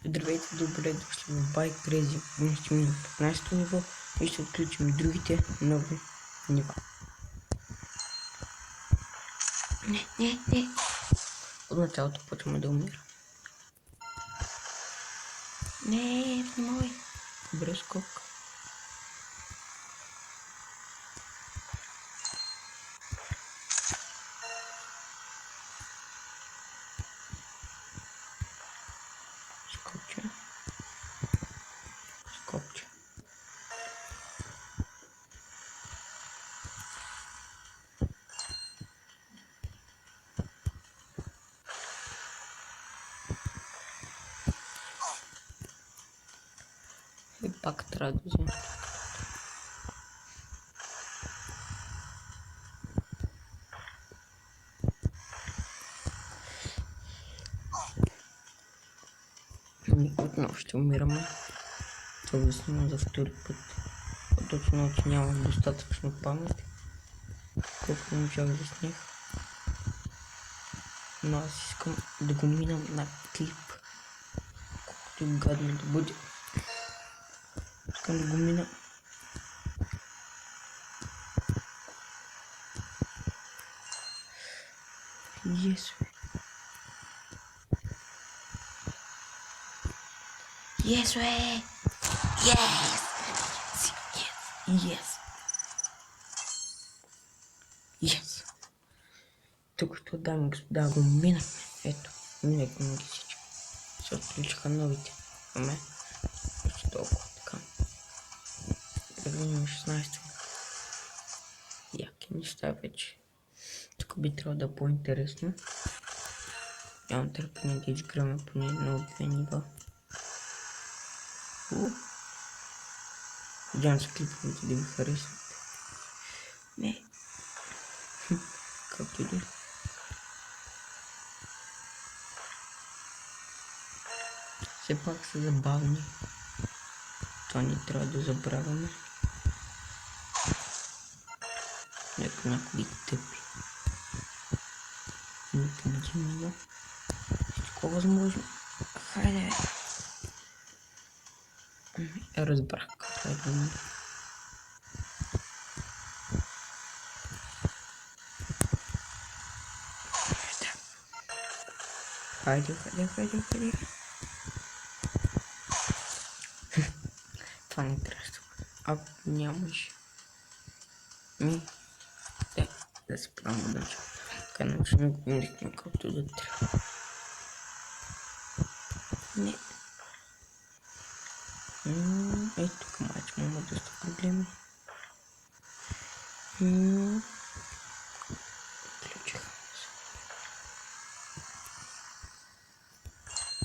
Здравейте, добре дошли в Bike Crazy. Ние сме на 15-то ниво и ще отключим и другите нови нива. Не. От началото почваме да умира. Не, внимавай. Добре, скок. Скопче. И пак трябва да вземем. Отново ще умираме. Това снимам за втори път. Точно, че нямам достатъчно памет. Колко можах да сних. Но аз искам да го минам на клип. Колкото и гадно да бъде. Искам да го мина. Yes. Yes, way. Yes. Yes. Тук що, дами и господа, го минахме. Ето, минахме ги всички. Се отключиха новите. Аме, още толкова така. Да видим 16. Яки неща вече. Тук би трябвало да е по-интересно. Нямам търпение да изграме поне едно две нива. Надявам се клиповете да ви харесват. Не. Както и да. Все пак са забавни. Това не трябва да забравяме. Нека някой тъпи. Не победим его. Всичко възможно. Хайде. Разбрах какво е дума. Хайде. Това не трябва. Ако нямаш да се правим дължа. Така начин го мирихме както да трябва. Не. Ето тук майче има доста проблеми. Включиха се.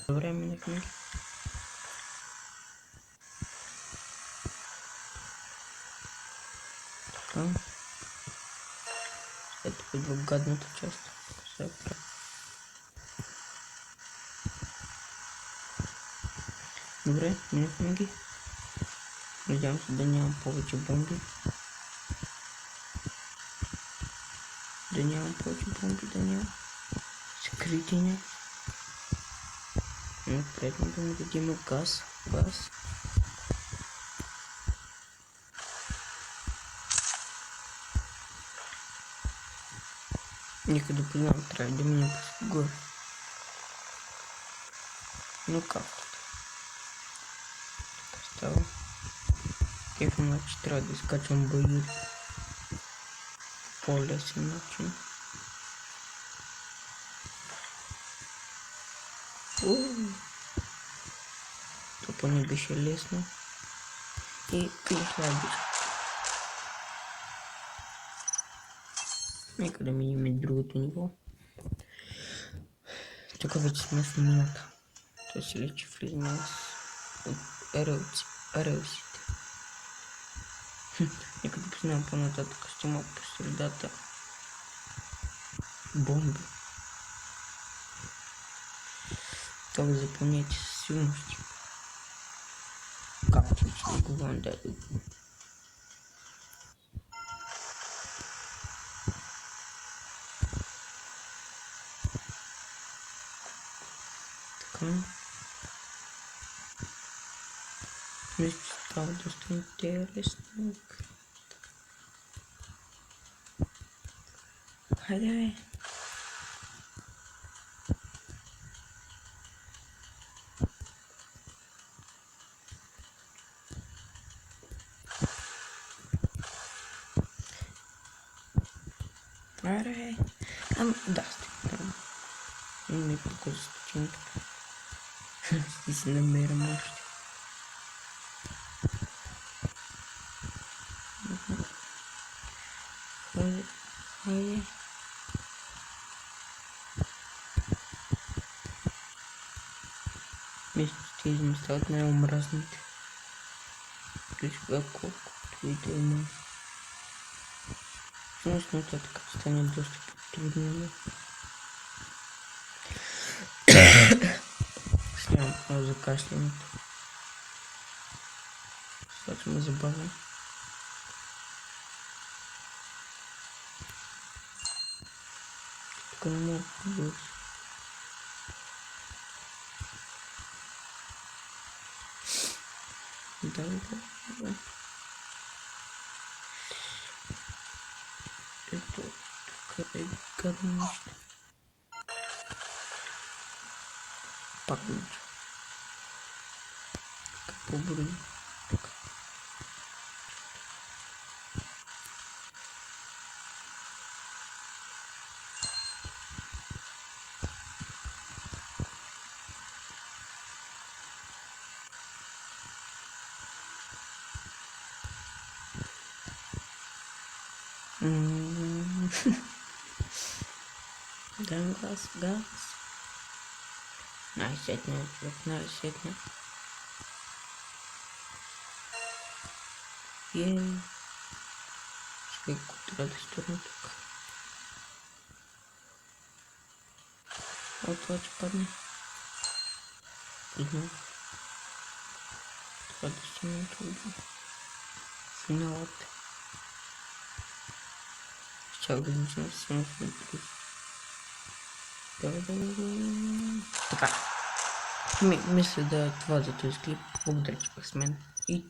Добре, минахме ги. Така. Ето идва гадната част. Добре, минахме ги. Надявам се да нямам повече бомби. Да нямам. Скритиня. Напредно да ми дадим газ. Нека да признам, трябва да минем по горе. Но как? Става. Кефа, че трябва да изкачвам бои по-лесен начин. Това не беше лесно. И пихляби. Нека да минем другото ниво. Тук вече сме в мината. Това се лечи влизаме от релсите. Нека да познавам по-нататък, ще има по средата бомби. Това запомнете със сигурност. Както ще го вам даде. Така. Мне стало доста интересно. Давай. Давай. Да, не показывает студент. Здесь намерен может. Ой. Вместе с этим стал, наверное, умразнуть. Ключ какого видимо. Ну, это как станет доступ труднее. Снял закашлянет. Сейчас мы забавим. Только не мог быть. Да. Это такая говнища. Пахнет. Как побры. Газ. Насядь на ответ, насядь на. Ей. Теперь куда в сторону так. Вот, падай. Иди. Радости не трудно. Виноват. Сейчас будем всем смотреть. Пока. Если до 20, то есть клип, благодарю спортсмен. И